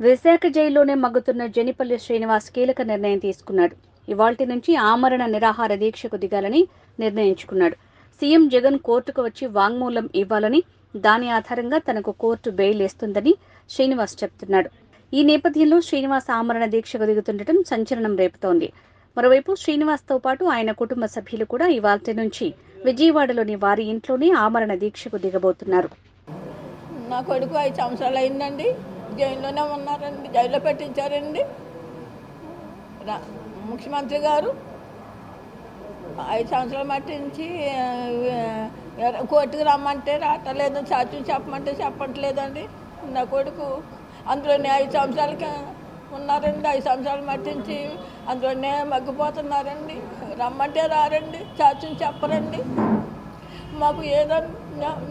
విశాఖ జైల్లోనే మగ్గుతున్న జనిపల్లి శ్రీనివాస్ కీలక నిర్ణయం తీసుకున్నాడు. ఇవాల్టి నుంచి ఆమరణ నిరాహార దీక్షకు దిగాలని నిర్ణయించుకున్నాడు. సీఎం జగన్ కోర్టుకు వచ్చి వాంగ్మూలం ఇవ్వాలని, దాని ఆధారంగా తనకు కోర్టు బెయిల్ ఇస్తుందని శ్రీనివాస్ చెప్తున్నాడు. ఈ నేపథ్యంలో శ్రీనివాస్ ఆమరణ దీక్షకు దిగుతుండటం సంచలనం రేపుతోంది. మరోవైపు శ్రీనివాస్తో పాటు ఆయన కుటుంబ సభ్యులు కూడా ఇవాల్టి నుంచి విజయవాడలోని వారి ఇంట్లోనే ఆమరణ దీక్షకు దిగబోతున్నారు. నా కొడుకు 5 సంవత్సరాలు అయిందండి, జైల్లోనే ఉన్నారండి, జైల్లో పెట్టించారండి. ముఖ్యమంత్రి గారు 5 సంవత్సరాలు మట్టించి కోర్టుకు రమ్మంటే రావట్లేదు, సాక్షి చెప్పమంటే చెప్పట్లేదండి. నా కొడుకు అందులోనే 5 సంవత్సరాలకి ఉన్నారండి, 5 సంవత్సరాలు మట్టించి అందులోనే మగ్గిపోతున్నారండి. రమ్మంటే రారండి, సాక్షిని చెప్పరండి. మాకు ఏదో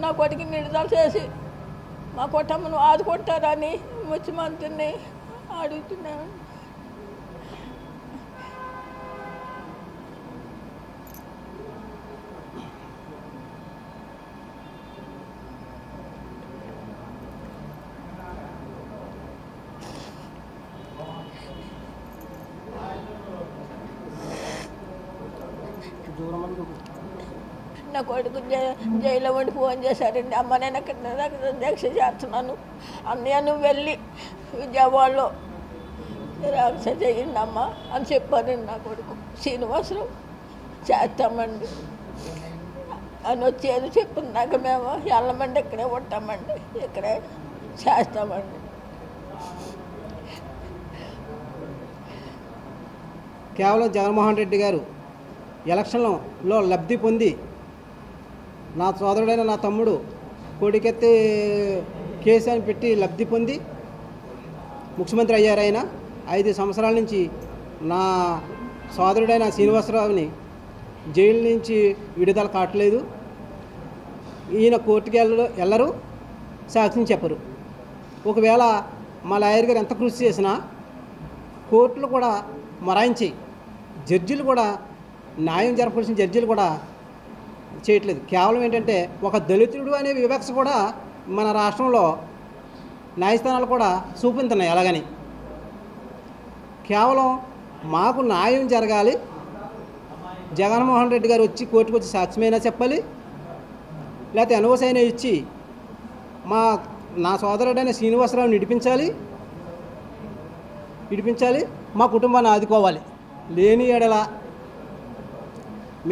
నా కొడుకు విడుదల చేసి మా కుటుంబం ఆదుకుంటారని ముఖ్యమంత్రిని అడుగుతున్నాను. నా కొడుకు జైల్లో ఉండి ఫోన్ చేశారండి, అమ్మ నేను ఇక్కడ దీక్ష చేస్తున్నాను, అన్నయ్య నువ్వు వెళ్ళి విజయవాడలో దీక్ష చేయండి అమ్మ అని చెప్పారండి. నా కొడుకు శ్రీనివాసరావు చేస్తామండి అని వచ్చేది చెప్పినాక మేము వెళ్ళమండి, ఇక్కడే ఉంటామండి, ఇక్కడే చేస్తామండి. కేవలం జగన్మోహన్ రెడ్డి గారు ఎలక్షన్లో లబ్ధి పొంది నా సోదరుడైన నా తమ్ముడు కోడికెత్తి కేసు అని పెట్టి లబ్ధి పొంది ముఖ్యమంత్రి అయ్యారు. ఆయన 5 సంవత్సరాల నుంచి నా సోదరుడైన శ్రీనివాసరావుని జైలు నుంచి విడుదల కావట్లేదు. ఈయన కోర్టుకి వెళ్ళరు, సాక్ష్యం చెప్పరు. ఒకవేళ మా లాయర్ గారు ఎంత కృషి చేసినా కోర్టులు కూడా మరాయించి జడ్జిలు కూడా న్యాయం జరపాల్సిన జడ్జిలు కూడా చేయట్లేదు. కేవలం ఏంటంటే ఒక దళితుడు అనే వివక్ష కూడా మన రాష్ట్రంలో న్యాయస్థానాలు కూడా చూపించున్నాయి. అలాగని కేవలం మాకు న్యాయం జరగాలి, జగన్మోహన్ రెడ్డి గారు వచ్చి కోర్టుకు వచ్చి సాక్ష్యమైనా చెప్పాలి, లేకపోతే ఎన్ఓసి అయినా ఇచ్చి నా సోదరుడైన శ్రీనివాసరావుని విడిపించాలి, మా కుటుంబాన్ని ఆదుకోవాలి. లేని ఎడల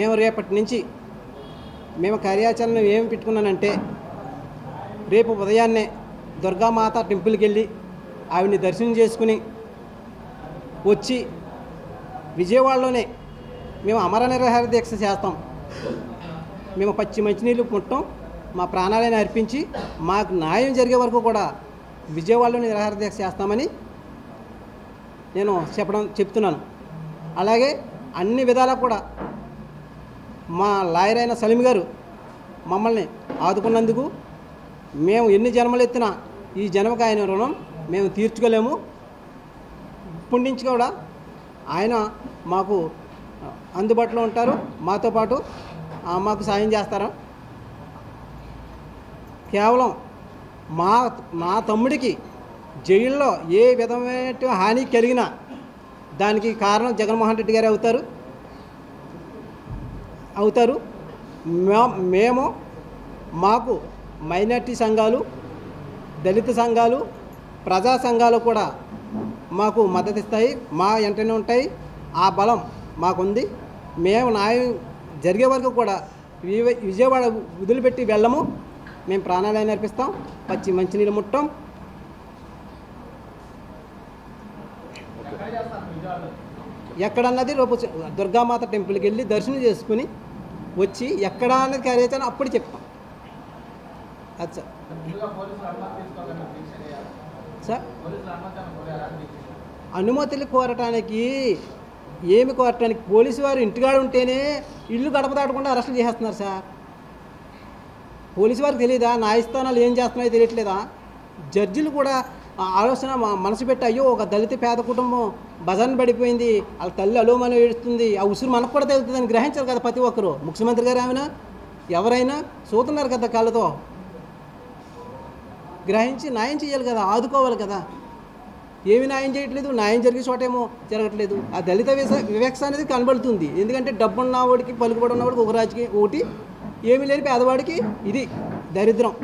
మేము రేపటి నుంచి మేము కార్యాచరణ ఏమి పెట్టుకున్నానంటే, రేపు ఉదయాన్నే దుర్గామాత టెంపుల్కి వెళ్ళి ఆవిడ్ని దర్శనం చేసుకుని వచ్చి విజయవాడలోనే మేము అమర నిరాహార దీక్ష చేస్తాం. మేము పచ్చి మంచినీళ్ళు పుట్టం, మా ప్రాణాలను అర్పించి మాకు న్యాయం జరిగే వరకు కూడా విజయవాడలోనే నిరాహార దీక్ష చేస్తామని నేను చెప్తున్నాను. అలాగే అన్ని విధాలా కూడా మా లాయర్ అయిన సలీం గారు మమ్మల్ని ఆదుకున్నందుకు మేము ఎన్ని జన్మలు ఎత్తినా ఈ జన్మకు ఆయన రుణం మేము తీర్చుకోలేము. ఇప్పటి నుంచి కూడా ఆయన మాకు అందుబాటులో ఉంటారు, మాతో పాటు మాకు సాయం చేస్తారు. కేవలం మా తమ్ముడికి జైల్లో ఏ విధమైన హాని కలిగినా దానికి కారణం జగన్మోహన్ రెడ్డి గారే అవుతారు. మేము మాకు మైనార్టీ సంఘాలు, దళిత సంఘాలు, ప్రజా సంఘాలు కూడా మాకు మద్దతు ఇస్తాయి, మా వెంటనే ఉంటాయి. ఆ బలం మాకుంది. మేము న్యాయం జరిగే వరకు కూడా విజయవాడ వదిలిపెట్టి వెళ్ళము. మేము ప్రాణాలైనా అర్పిస్తాం, పచ్చి మంచినీళ్ళు ముట్టం. ఎక్కడన్నది రేపు దుర్గామాత టెంపుల్కి వెళ్ళి దర్శనం చేసుకుని వచ్చి ఎక్కడ అన్నది కార్యాచరణ అప్పుడు చెప్తాం. అది సార్ అనుమతులు కోరటానికి పోలీసు వారు ఇంటికాడ ఉంటేనే ఇల్లు గడప దాటకుండా అరెస్టులు చేసేస్తున్నారు సార్. పోలీసు వారికి తెలియదా న్యాయస్థానాలు ఏం చేస్తున్నాయో తెలియట్లేదా? జడ్జిలు కూడా ఆలోచన మనసు పెట్టి, అయ్యో ఒక దళిత పేద కుటుంబం బజార్ని పడిపోయింది, వాళ్ళ తల్లి అలోమని ఏడుస్తుంది, ఆ ఉసురు మనకు కూడా తెలుస్తుందని గ్రహించారు కదా ప్రతి ఒక్కరు. ముఖ్యమంత్రి గారు ఏమైనా ఎవరైనా చూస్తున్నారు కదా కళ్ళతో, గ్రహించి న్యాయం చేయాలి కదా, ఆదుకోవాలి కదా. ఏమి న్యాయం చేయట్లేదు, న్యాయం జరిగే చోటేమో జరగట్లేదు. ఆ దళిత వివక్ష అనేది కనబడుతుంది. ఎందుకంటే డబ్బున్న వాడికి పలుకుబడి ఉన్నవాడికి ఒక రాజకీయ ఒకటి, ఏమీ లేని పేదవాడికి ఇది దరిద్రం.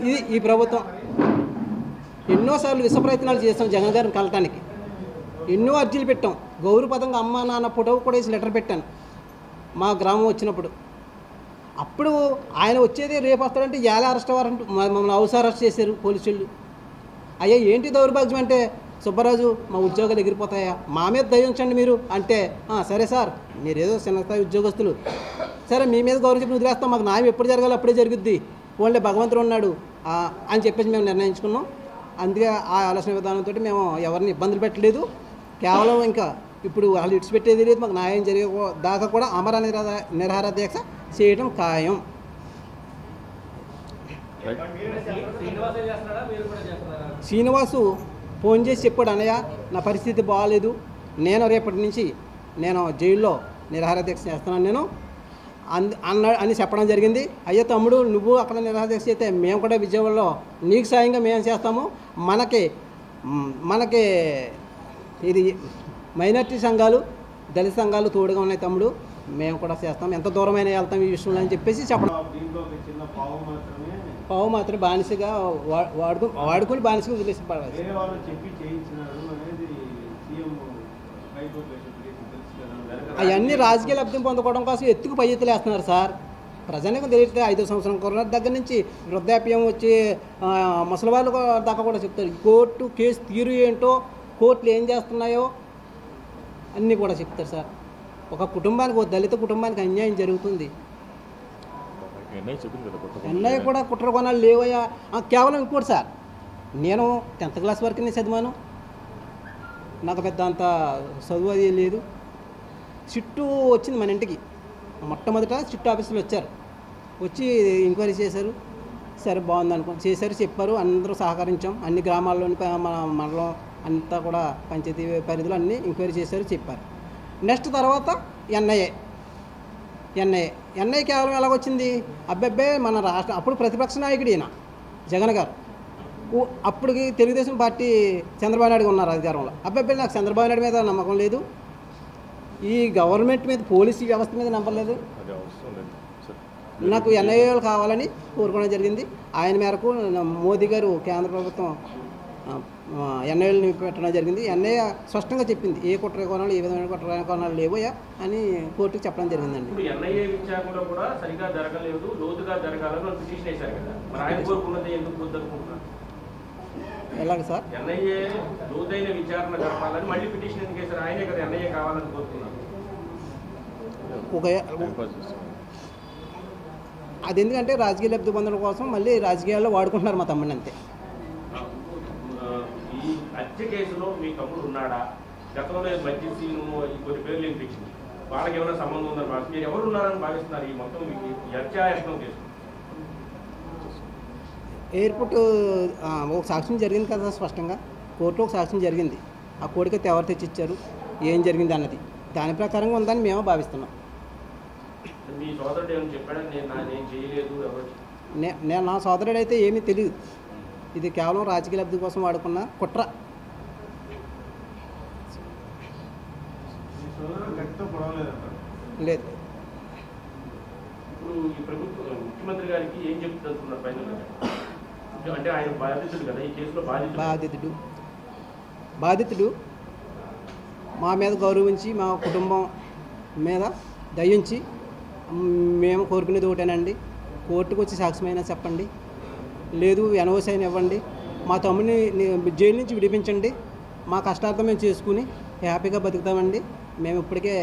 ఇది ఈ ప్రభుత్వం. ఎన్నోసార్లు విష ప్రయత్నాలు చేస్తాం జగన్ గారిని కలటానికి, ఎన్నో అర్జీలు పెట్టాం. గౌరవపదంగా అమ్మ నాన్న ఫోటో కూడా వేసి లెటర్ పెట్టాను మా గ్రామం వచ్చినప్పుడు. అప్పుడు ఆయన వచ్చేది రేపు వస్తాడంటే ఎలా అరెస్ట్ అవ్వారంటూ మమ్మల్ని హౌస్ అరెస్ట్ చేశారు పోలీసులు. అయ్యా ఏంటి దౌర్భాగ్యం అంటే, సుబ్బరాజు మా ఉద్యోగాలు ఎగిరిపోతాయా, మా మీద దయించండి మీరు అంటే, సరే సార్ మీరేదో చిన్నస్థాయి ఉద్యోగస్తులు, సరే మీ మీద గౌరవం చెప్పి వదిలేస్తాం, మాకు న్యాయం ఎప్పుడు జరగాలి అప్పుడే జరుగుద్ది, ఓన్లీ భగవంతుడు ఉన్నాడు అని చెప్పేసి మేము నిర్ణయించుకున్నాం. అందుకే ఆ ఆలోచన విధానంతో మేము ఎవరిని ఇబ్బందులు పెట్టలేదు. కేవలం ఇంకా ఇప్పుడు వాళ్ళు ఇడిచిపెట్టేది లేదు, మాకు న్యాయం జరిగే దాకా కూడా అమర నిరాహార దీక్ష చేయడం ఖాయం. శ్రీనివాసు ఫోన్ చేసి చెప్పాడు, అన్నయ్య నా పరిస్థితి బాగాలేదు, నేను రేపటి నుంచి నేను జైల్లో నిరాహార దీక్ష చేస్తున్నాను నేను అని చెప్పడం జరిగింది. అయ్యో తమ్ముడు, నువ్వు అక్కడ నిరాహార దీక్ష చేస్తే మేము కూడా విజయవాడలో నీకు సాయంగా మేము చేస్తాము, మనకి ఇది మైనార్టీ సంఘాలు దళిత సంఘాలు తోడుగా ఉన్నాయి తమ్ముడు, మేము కూడా చేస్తాం, ఎంత దూరమైనా వెళ్తాం ఈ విషయంలో అని చెప్పేసి చెప్పడం. పావు మాత్రం బానిసగా వాడుకొని బానిసగా వదిలేసి పడాలి. అవన్నీ రాజకీయ లబ్ధం పొందుకోవడం కోసం ఎత్తుకు పై ఎత్తులు వేస్తున్నారు సార్. ప్రజలకు తెలియట్లేదు. 5వ సంవత్సరం కరోనా దగ్గర నుంచి వృద్ధాప్యం వచ్చి ముసలి వాళ్ళు దాకా కూడా చెప్తారు. కోర్టు కేసు తీరు ఏంటో, కోర్టులు ఏం చేస్తున్నాయో అన్నీ కూడా చెప్తారు సార్. ఒక కుటుంబానికి, ఒక దళిత కుటుంబానికి అన్యాయం జరుగుతుంది. ఎన్ఐ కూడా కుట్ర కొనాలు లేవయ్యా. కేవలం ఇంకోటి సార్, నేను 10th క్లాస్ వరకు నేను చదివాను, నాకు పెద్ద అంత చదువు అది లేదు. చిట్టు వచ్చింది మన ఇంటికి, మొట్టమొదట చిట్టు ఆఫీసులో వచ్చారు, వచ్చి ఎంక్వైరీ చేశారు. సరే బాగుంది అనుకోండి, చేశారు, చెప్పారు, అందరూ సహకరించాం. అన్ని గ్రామాల్లోని మన మండలం అంతా కూడా పంచాయతీ పరిధిలో అన్నీ ఎంక్వైరీ చేశారు, చెప్పారు. నెక్స్ట్ తర్వాత ఎన్ఐ కేవలం ఎలాగొచ్చింది, అబ్బాబ్బే మన రాష్ట్ర అప్పుడు ప్రతిపక్ష నాయకుడు ఈయన జగన్ గారు, అప్పటికి తెలుగుదేశం పార్టీ చంద్రబాబు నాయుడు ఉన్నారు అధికారంలో. అబ్బాబ్బే నాకు చంద్రబాబు నాయుడు మీద నమ్మకం లేదు, ఈ గవర్నమెంట్ మీద, పోలీసు వ్యవస్థ మీద నమ్మలేదు, నాకు ఎన్ఐఏలు కావాలని కోరుకోవడం జరిగింది. ఆయన మేరకు మోదీ గారు కేంద్ర ప్రభుత్వం ఎన్ఐఏలను పెట్టడం జరిగింది. ఎన్ఐఏ స్పష్టంగా చెప్పింది ఏ కుట్ర కోణాలు, ఏ విధమైన కుట్ర కోణాలు లేవోయా అని కోర్టుకి చెప్పడం జరిగిందండి. ఎలాగ సార్ అది ఎందుకంటే రాజకీయ లబ్ధి పొందడం కోసం మళ్ళీ రాజకీయాల్లో వాడుకుంటున్నారు మా తమ్ముడిని, అంతే. ఈ హత్య కేసులో మీ తమ్ముడు ఉన్నాడా? గతంలో మధ్య సీను కొన్ని పేర్లు వినిపించింది, వాళ్ళకి ఏమైనా సంబంధం ఉందని మీరు ఎవరు ఉన్నారని భావిస్తున్నారు? ఈ మొత్తం మీకు హత్యాయత్నం కేసు ఎయిర్పోర్ట్ ఒక సాక్ష్యం జరిగింది కదా స్పష్టంగా, కోర్టులో ఒక సాక్ష్యం జరిగింది. ఆ కోడికైతే ఎవరు తెచ్చిచ్చారు, ఏం జరిగింది అన్నది దాని ప్రకారంగా ఉందని మేము భావిస్తున్నాం. మీ సోదరుడు ఏమైనా చెప్పాడా? నేను చేయలేదు, నేను నా సోదరుడు అయితే ఏమీ తెలియదు, ఇది కేవలం రాజకీయ లబ్ధి కోసం వాడుకున్న కుట్ర. లేదు. ఇప్పుడు ఈ ప్రభుత్వం ముఖ్యమంత్రి గారికి ఏం చెప్తున్నారు ఫైనల్? అంటే ఆయన బాధితుడు కదా ఈ కేసులో, బాధితుడు మా మీద గౌరవించి, మా కుటుంబం మీద దయించి, మేము కోరుకునేది ఒకటేనండి, కోర్టుకు వచ్చి సాక్ష్యమైనా చెప్పండి, లేదు ఎన్ఓసి అయినా ఇవ్వండి, మా తమ్ముడిని జైలు నుంచి విడిపించండి, మా కష్టార్థం మేము చేసుకుని హ్యాపీగా బతుకుతామండి, మేము ఇప్పటికే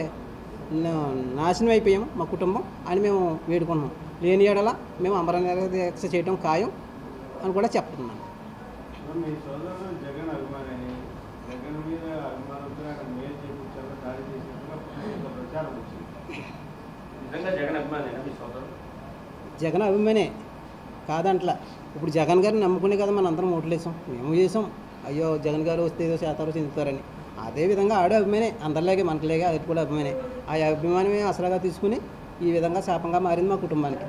నాశనం అయిపోయాము మా కుటుంబం అని మేము వేడుకున్నాం. లేని ఏడల మేము అమర నిరాహార దీక్ష చేయడం ఖాయం అని కూడా చెప్తున్నాను. జగన్ అభిమానే కాదంట్లా. ఇప్పుడు జగన్ గారిని నమ్ముకునే కదా మనం అందరం ఓట్లేసాం, మేము చేసాం, అయ్యో జగన్ గారు వస్తే ఏదో చేతారో చెందుతారని. అదేవిధంగా ఆడే అభిమానే, అందరిలాగే మనకులాగే అది కూడా అభిమానే. ఆ అభిమానమే అసలుగా తీసుకుని ఈ విధంగా శాపంగా మారింది మా కుటుంబానికి.